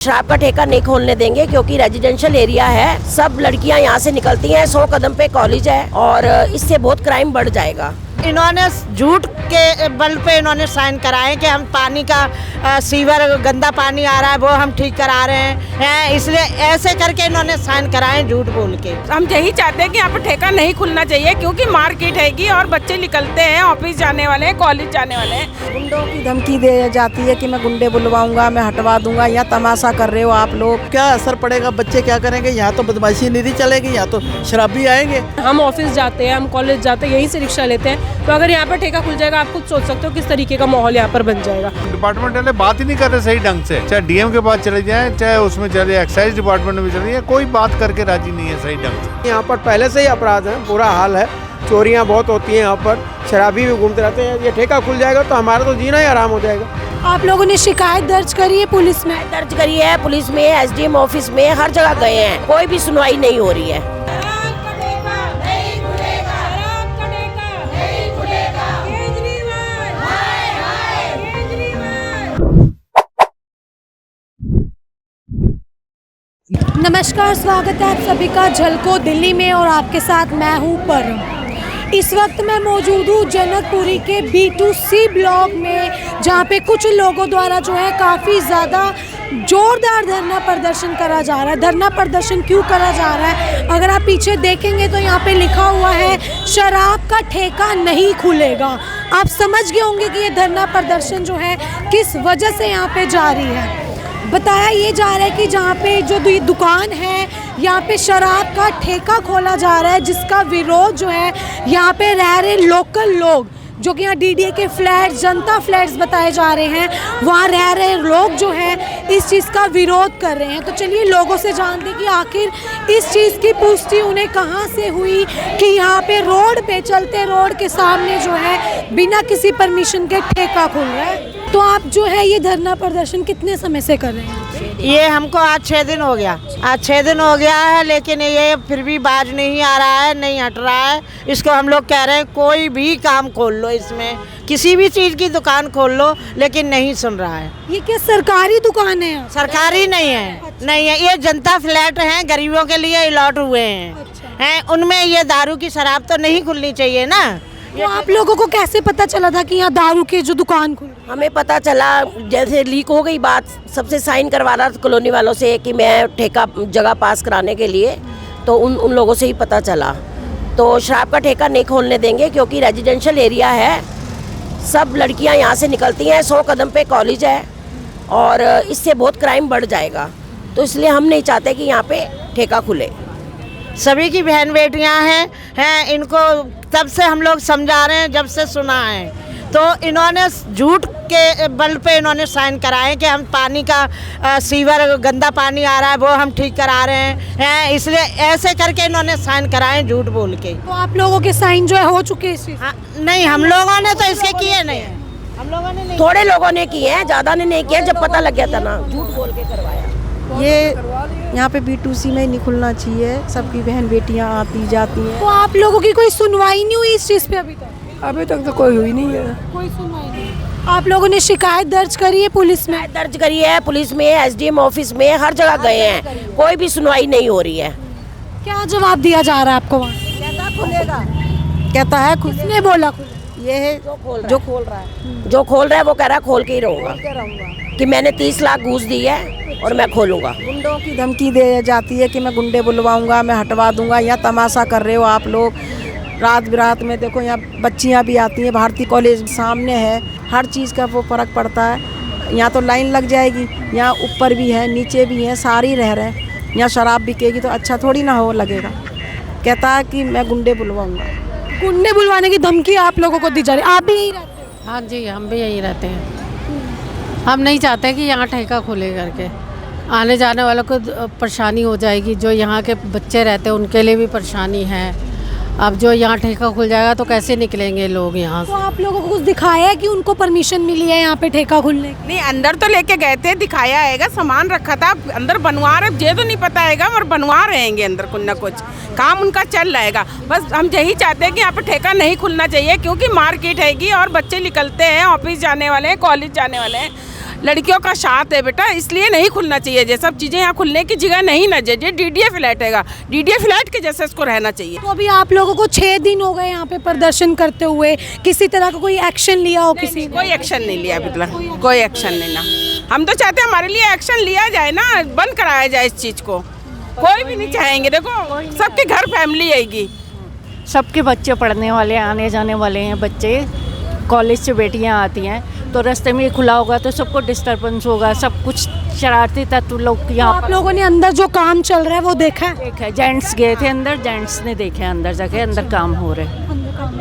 शराब का ठेका नहीं खोलने देंगे क्योंकि रेजिडेंशियल एरिया है। सब लड़कियां यहाँ से निकलती हैं, 100 कदम पे कॉलेज है और इससे बहुत क्राइम बढ़ जाएगा। इन्होंने झूठ के बल पे इन्होंने साइन कराए कि हम पानी का सीवर गंदा पानी आ रहा है वो हम ठीक करा रहे हैं, इसलिए ऐसे करके इन्होंने साइन कराए झूठ बोल के। हम यही चाहते हैं कि यहाँ पर ठेका नहीं खुलना चाहिए क्योंकि मार्केट हैगी और बच्चे निकलते हैं, ऑफिस जाने वाले हैं, कॉलेज जाने वाले हैं। गुंडों की धमकी दे जाती है कि मैं गुंडे बुलवाऊंगा, मैं हटवा दूंगा, या तमाशा कर रहे हो आप लोग। क्या असर पड़ेगा, बच्चे क्या करेंगे? यहाँ तो बदमाशी नहीं चलेगी, यहाँ तो शराबी आएंगे। हम ऑफिस जाते हैं, हम कॉलेज जाते हैं, यहीं से रिक्शा लेते हैं, तो अगर यहाँ पर ठेका खुल जाएगा आप खुद सोच सकते हो किस तरीके का माहौल यहाँ पर बन जाएगा। डिपार्टमेंट वाले बात ही नहीं कर रहे सही ढंग से, चाहे डीएम के पास चले जाएं, चाहे उसमें चले एक्साइज डिपार्टमेंट में चले जाएं, कोई बात करके राजी नहीं है सही ढंग से। यहाँ पर पहले से ही अपराध है, बुरा हाल है, चोरियाँ बहुत होती हैं यहाँ पर, शराबी भी घूमते रहते हैं। ये ठेका खुल जाएगा तो हमारा तो जीना ही आराम हो जाएगा। आप लोगों ने शिकायत दर्ज करी है पुलिस में? दर्ज करी है पुलिस में, एसडीएम ऑफिस में, हर जगह गए हैं, कोई भी सुनवाई नहीं हो रही है। नमस्कार, स्वागत है आप सभी का झलको दिल्ली में और आपके साथ मैं हूँ परम। इस वक्त मैं मौजूद हूँ जनकपुरी के B2C ब्लॉक में, जहाँ पे कुछ लोगों द्वारा जो है काफ़ी ज़्यादा जोरदार धरना प्रदर्शन करा जा रहा है। धरना प्रदर्शन क्यों करा जा रहा है, अगर आप पीछे देखेंगे तो यहाँ पे लिखा हुआ है शराब का ठेका नहीं खुलेगा। आप समझ गए होंगे कि ये धरना प्रदर्शन जो है किस वजह से यहाँ पे जारी है। बताया ये जा रहा है कि जहाँ पे जो दुकान है यहाँ पे शराब का ठेका खोला जा रहा है, जिसका विरोध जो है यहाँ पे रह रहे लोकल लोग, जो कि यहाँ डीडीए के फ्लैट, जनता फ्लैट्स बताए जा रहे हैं, वहाँ रह रहे लोग जो है इस चीज़ का विरोध कर रहे हैं। तो चलिए लोगों से जानते कि आखिर इस चीज़ की पुष्टि उन्हें कहाँ से हुई कि यहाँ पे रोड पे चलते रोड के सामने जो है बिना किसी परमिशन के ठेका खुल रहा है। तो आप जो है ये धरना प्रदर्शन कितने समय से कर रहे हैं? ये हमको आज 6 दिन हो गया, आज 6 दिन हो गया है, लेकिन ये फिर भी बाज नहीं आ रहा है, नहीं हट रहा है। इसको हम लोग कह रहे हैं कोई भी काम खोल लो, इसमें किसी भी चीज़ की दुकान खोल लो, लेकिन नहीं सुन रहा है। ये क्या सरकारी दुकान है? सरकारी नहीं है, नहीं है, ये जनता फ्लैट हैं, गरीबों के लिए अलॉट हुए हैं, उनमें ये दारू की शराब तो नहीं खुलनी चाहिए ना। तो आप लोगों को कैसे पता चला था कि यहाँ दारू की जो दुकान खुल? हमें पता चला जैसे लीक हो गई बात, सबसे साइन करवा रहा था कॉलोनी वालों से कि मैं ठेका जगह पास कराने के लिए, तो उन लोगों से ही पता चला। तो शराब का ठेका नहीं खोलने देंगे क्योंकि रेजिडेंशियल एरिया है। सब लड़कियां यहाँ से निकलती हैं, 100 कदम पे कॉलेज है और इससे बहुत क्राइम बढ़ जाएगा। तो इसलिए हम नहीं चाहते कि यहाँ पे ठेका खुले। सभी की बहन बेटियां हैं, इनको तब से हम लोग समझा रहे हैं, जब से सुना है। तो इन्होंने झूठ के बल पे इन्होंने साइन कराए कि हम पानी का सीवर गंदा पानी आ रहा है वो हम ठीक करा रहे हैं, इसलिए ऐसे करके इन्होंने साइन कराए झूठ बोल के। तो आप लोगों के साइन जो है हो चुके हैं? हाँ, नहीं, हम लोगों ने तो इसके किए नहीं, हम लोगों ने नहीं, थोड़े लोगों ने किए हैं, ज़्यादा ने नहीं किया। जब पता लग गया था ना, झूठ बोल के करवाया। ये यहाँ पे B2C में नहीं खुलना चाहिए, सबकी बहन बेटियाँ आती जाती हैं। तो आप लोगों की कोई सुनवाई नहीं हुई इस चीज़ पे अभी तक? अभी तक तो कोई हुई नहीं है। कोई सुनवाई नहीं। आप लोगों ने शिकायत दर्ज करी है पुलिस में? दर्ज करी है पुलिस में, एसडीएम ऑफिस में, हर जगह गए हैं, कोई भी सुनवाई नहीं हो रही है। क्या जवाब दिया जा रहा है आपको वहाँ? कहता है किसने बोला खुले? ये है जो खोल रहा है वो कह रहा है खोल के ही रहूँगा, कि मैंने 30 लाख घूस दी है और मैं खोलूँगा। गुंडों की धमकी दे जाती है कि मैं गुंडे बुलवाऊंगा, मैं हटवा दूंगा, या तमाशा कर रहे हो आप लोग। रात बिरात में देखो यहाँ बच्चियाँ भी आती हैं, भारती कॉलेज सामने है, हर चीज़ का वो फ़र्क पड़ता है। यहाँ तो लाइन लग जाएगी, यहाँ ऊपर भी है नीचे भी है, सारी रह रहे हैं। यहाँ शराब बिकेगी तो अच्छा थोड़ी ना हो लगेगा। कहता है कि मैं गुंडे बुलवाऊंगा। गुंडे बुलवाने की धमकी आप लोगों को दी जा रही है? आप भी यही रहते हैं? हाँ जी, हम भी यहीं रहते हैं। हम नहीं चाहते कि यहाँ ठेका खुले करके, आने जाने वालों को परेशानी हो जाएगी। जो यहाँ के बच्चे रहते हैं उनके लिए भी परेशानी है। अब जो यहाँ ठेका खुल जाएगा तो कैसे निकलेंगे लोग यहाँ से? तो आप लोगों को कुछ दिखाया है कि उनको परमिशन मिली है यहाँ पे ठेका खुलने की? नहीं, अंदर तो लेके गए थे, दिखाया है, सामान रखा था, अंदर बनवा रहे, ये तो नहीं पता है और बनवा रहेंगे अंदर कुछ ना कुछ काम उनका चल रहेगा। बस हम यही चाहते हैं कि यहाँ पे ठेका नहीं खुलना चाहिए क्योंकि मार्केट हैगी और बच्चे निकलते हैं, ऑफिस जाने वाले हैं, कॉलेज जाने वाले हैं, लड़कियों का साथ है बेटा, इसलिए नहीं खुलना चाहिए। ये सब चीज़ें यहाँ खुलने की जगह नहीं ना, ये डीडीए फ्लैट हैगा, डीडीए फ्लैट के जैसे इसको रहना चाहिए। तो अभी आप लोगों को 6 दिन हो गए यहाँ पे प्रदर्शन करते हुए, किसी तरह का कोई एक्शन लिया हो? किसी ने कोई एक्शन नहीं लिया अभी तक, कोई एक्शन नहीं ना। हम तो चाहते हैं हमारे लिए एक्शन लिया जाए ना, बंद कराया जाए इस चीज़ को। कोई भी नहीं चाहेंगे, देखो सबके घर फैमिली आएगी, सबके बच्चे पढ़ने वाले आने जाने वाले हैं, बच्चे कॉलेज से बेटियां आती हैं, तो रास्ते में ये खुला होगा तो सबको डिस्टर्बेंस होगा, सब कुछ शरारती तत्व लोग यहाँ। आप लोगों ने अंदर जो काम चल रहा है वो देखा है? देखा है, जेंट्स गए थे अंदर, जेंट्स ने देखे अंदर जाके, अंदर काम हो रहे।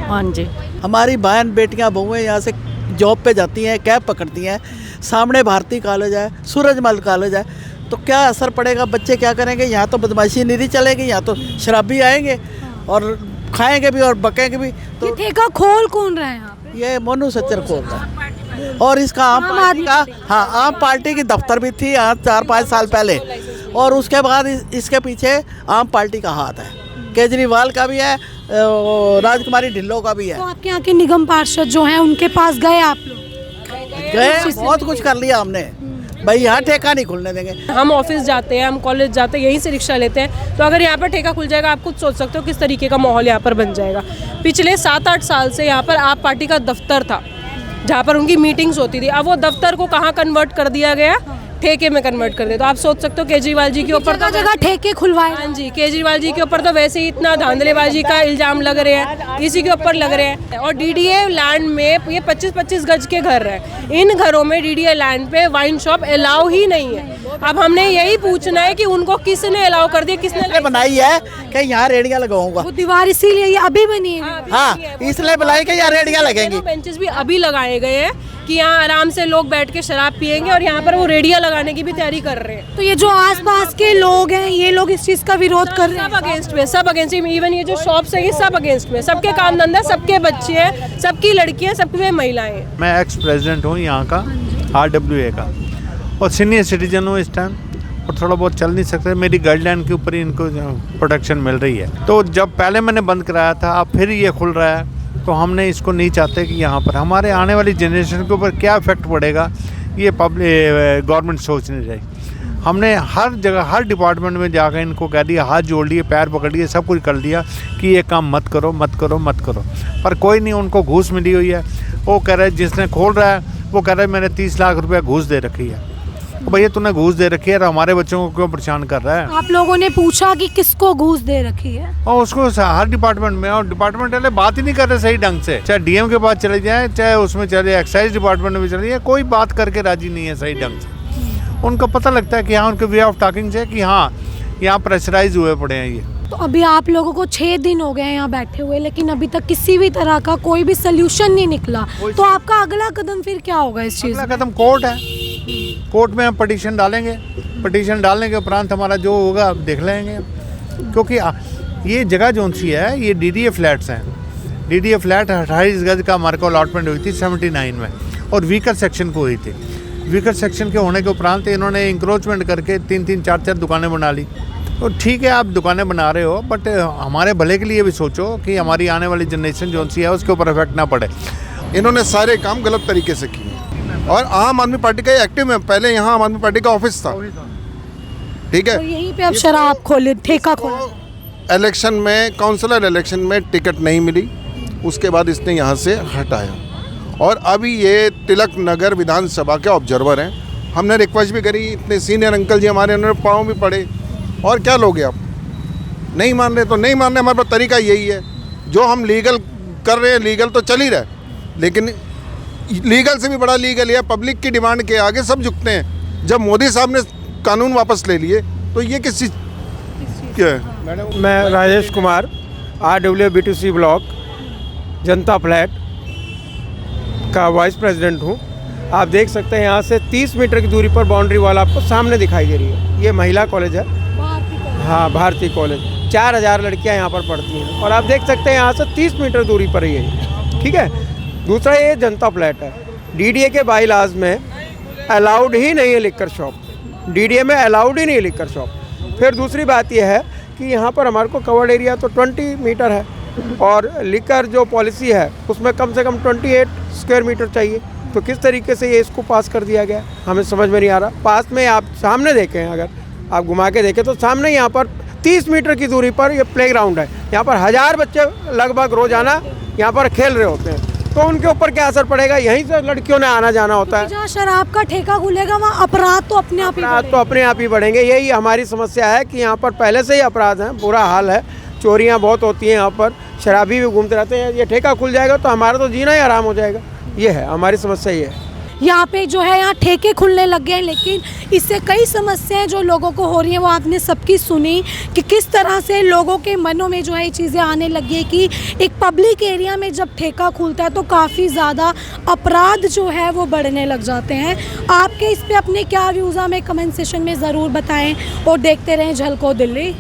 हाँ जी, हमारी बहन बेटियां बहुएं यहाँ से जॉब पे जाती हैं, कैब पकड़ती हैं, सामने भारती कॉलेज है, सूरजमल कॉलेज है, तो क्या असर पड़ेगा? बच्चे क्या करेंगे? यहाँ तो बदमाशी नहीं चलेगी, यहाँ तो शराबी आएंगे और खाएंगे भी और बकेंगे भी। तो ये ठेका खोल कौन रहा है यहाँ पे? ये मोनू सच्चर खोल रहा है, और इसका आम पार्टी का, हाँ, आम पार्टी की दफ्तर भी थी यहाँ 4-5 साल पहले, और उसके बाद इसके पीछे आम पार्टी का हाथ है, केजरीवाल का भी है, राजकुमारी ढिल्लों का भी है। तो आपके यहाँ के निगम पार्षद जो हैं उनके पास गए आप लोग? गए, बहुत कुछ कर लिया हमने, भाई यहाँ ठेका नहीं खुलने देंगे। हम ऑफिस जाते हैं, हम कॉलेज जाते हैं, यहीं से रिक्शा लेते हैं, तो अगर यहाँ पर ठेका खुल जाएगा आप खुद सोच सकते हो किस तरीके का माहौल यहाँ पर बन जाएगा। पिछले 7-8 साल से यहाँ पर आप पार्टी का दफ्तर था जहाँ पर उनकी मीटिंग्स होती थी, अब वो दफ्तर को कहाँ कन्वर्ट कर दिया गया? ठेके में कन्वर्ट कर दिया। तो आप सोच सकते हो केजरीवाल जी के ऊपर तो जगह ठेके खुलवाए। हाँ जी, केजरीवाल जी के ऊपर तो वैसे ही इतना धांधलेबाजी का इल्जाम लग रहे हैं, इसी के ऊपर लग रहे हैं। और डीडीए लैंड में ये 25-25 गज के घर हैं, इन घरों में डीडीए लैंड पे वाइन शॉप अलाउ ही नहीं है। अब हमने यही पूछना है कि उनको किसने अलाउ कर दिया, किसने बनाई है कि यहाँ रेडियाँ लगाऊंगा? वो दीवार इसीलिए ये अभी बनी है। हाँ, इसलिए बनाई कि यहाँ रेडियाँ लगेंगी। बेंचेस भी अभी लगाए गए हैं कि यहाँ आराम से लोग बैठ के शराब पियेंगे, और यहाँ पर वो रेडिया लगाने की भी तैयारी कर रहे हैं। तो ये जो आसपास के लोग हैं, ये लोग इस चीज़ का विरोध कर रहे हैं? सब अगेंस्ट में, सब अगेंस्ट में। इवन ये जो शॉप्स है ये सब अगेंस्ट में, सबके काम धंधा, सबके बच्चे हैं, सबकी लड़कियां, सबकी महिलाएं हैं। मैं एक्स प्रेसिडेंट हूँ यहाँ का RWA का, और सीनियर सिटीजन हूँ इस टाइम, और थोड़ा बहुत चल नहीं सकते, मेरी गाइडलाइन के ऊपर ही इनको प्रोटेक्शन मिल रही है। तो जब पहले मैंने बंद कराया था, अब फिर ये खुल रहा है, तो हमने इसको नहीं चाहते कि यहाँ पर हमारे आने वाली जनरेशन के ऊपर क्या इफेक्ट पड़ेगा, ये पब्लिक गवर्नमेंट सोच नहीं रही। हमने हर जगह, हर डिपार्टमेंट में जाकर इनको कह दिया, हाथ जोड़ लिए, पैर पकड़ लिए, सब कुछ कर दिया कि ये काम मत करो, मत करो, मत करो, पर कोई नहीं, उनको घूस मिली हुई है। वो कह रहे, जिसने खोल रहा है वो कह रहे मैंने 30 लाख रुपया घूस दे रखी है। तो भैया तूने घूस दे रखी है और हमारे बच्चों को क्यों परेशान कर रहा है? आप लोगों ने पूछा कि किसको घूस दे रखी है? और उसको हर डिपार्टमेंट में, और डिपार्टमेंट वाले बात ही नहीं कर रहे सही ढंग से, चाहे डीएम के पास चले जाए, चाहे उसमें चले, एक्साइज डिपार्टमेंट में चले जाए, कोई बात करके राजी नहीं है सही ढंग से। उनको पता लगता है कि हाँ, उनके वे ऑफ टॉकिंग से कि हाँ यहाँ प्रेशराइज हुए पड़े हैं ये। तो अभी आप लोगों को 6 दिन हो गए हैं यहाँ बैठे हुए, लेकिन अभी तक किसी भी तरह का कोई भी सल्यूशन नहीं निकला, तो आपका अगला कदम फिर क्या होगा इस चीज़? अगला कदम कोर्ट है, कोर्ट में हम पटिशन डालेंगे, पटिशन डालने के उपरांत हमारा जो होगा देख लेंगे, क्योंकि ये जगह जो सी है ये डीडीए फ्लैट्स हैं। डीडीए फ्लैट 28 गज का हमारे को अलॉटमेंट हुई थी 79 में, और वीकर सेक्शन को हुई थी। वीकर सेक्शन के होने के उपरांत इन्होंने इंक्रोचमेंट करके 3-3, 4-4 दुकानें बना ली। तो ठीक है, आप दुकानें बना रहे हो, बट हमारे भले के लिए भी सोचो कि हमारी आने वाली जनरेशन जो सी है उसके ऊपर इफेक्ट ना पड़े। इन्होंने सारे काम गलत तरीके से किए, और आम आदमी पार्टी का एक्टिव में, पहले यहाँ आम आदमी पार्टी का ऑफिस था, ठीक है, तो यहीं पे अब शराब खोले, ठेका खोले। इलेक्शन में, काउंसलर इलेक्शन में टिकट नहीं मिली, उसके बाद इसने यहाँ से हटाया, और अभी ये तिलक नगर विधानसभा के ऑब्जर्वर हैं। हमने रिक्वेस्ट भी करी, इतने सीनियर अंकल जी हमारे, उन्होंने पाँव भी पड़े, और क्या लोगे आप? नहीं मान रहे तो नहीं मान रहे, हमारे पास तरीका यही है, जो हम लीगल कर रहे हैं, लीगल तो चल ही रहा है, लेकिन लीगल से भी बड़ा लीगल है, पब्लिक की डिमांड के आगे सब झुकते हैं। जब मोदी साहब ने कानून वापस ले लिए तो ये किस चीज़ क्या है? मैडम, मैं Rajesh Kumar, RWA B2C block जनता फ्लैट का वाइस प्रेसिडेंट हूँ। आप देख सकते हैं यहाँ से 30 मीटर की दूरी पर बाउंड्री वॉल आपको सामने दिखाई दे रही है। ये महिला कॉलेज है, हाँ, भारती कॉलेज। 4000 लड़कियाँ यहाँ पर पढ़ती हैं, और आप देख सकते हैं यहाँ से 30 मीटर दूरी पर ही है, ठीक है। दूसरा, ये जनता फ्लैट है, डीडीए के बाईलाज में अलाउड ही नहीं है लिकर शॉप, डीडीए में अलाउड ही नहीं है लिकर शॉप। फिर दूसरी बात यह है कि यहाँ पर हमारे को कवर्ड एरिया तो 20 मीटर है, और लिकर जो पॉलिसी है उसमें कम से कम 28 स्क्वायर मीटर चाहिए, तो किस तरीके से ये इसको पास कर दिया गया हमें समझ में नहीं आ रहा। पास में आप सामने देखें, अगर आप घुमा के देखें तो सामने यहाँ पर 30 मीटर की दूरी पर ये प्लेग्राउंड है। यहाँ पर 1000 बच्चे लगभग रोजाना यहाँ पर खेल रहे होते हैं, तो उनके ऊपर क्या असर पड़ेगा। यहीं से लड़कियों ने आना जाना होता है। जहाँ शराब का ठेका खुलेगा वहाँ अपराध तो अपने आप ही अपराध तो अपने आप ही बढ़ेंगे। यही हमारी समस्या है कि यहाँ पर पहले से ही अपराध हैं, बुरा हाल है, चोरियाँ बहुत होती हैं यहाँ पर, शराबी भी घूमते रहते हैं। ये ठेका खुल जाएगा तो हमारा तो जीना ही आराम हो जाएगा। ये है हमारी समस्या, ये है। यहाँ पे जो है यहाँ ठेके खुलने लग गए हैं, लेकिन इससे कई समस्याएं जो लोगों को हो रही हैं वो आपने सबकी सुनी कि किस तरह से लोगों के मनों में जो है ये चीज़ें आने लगी है कि एक पब्लिक एरिया में जब ठेका खुलता है तो काफ़ी ज़्यादा अपराध जो है वो बढ़ने लग जाते हैं। आपके इस पे अपने क्या व्यूज़ हमें कमेंट सेशन में ज़रूर बताएं और देखते रहें झलको दिल्ली।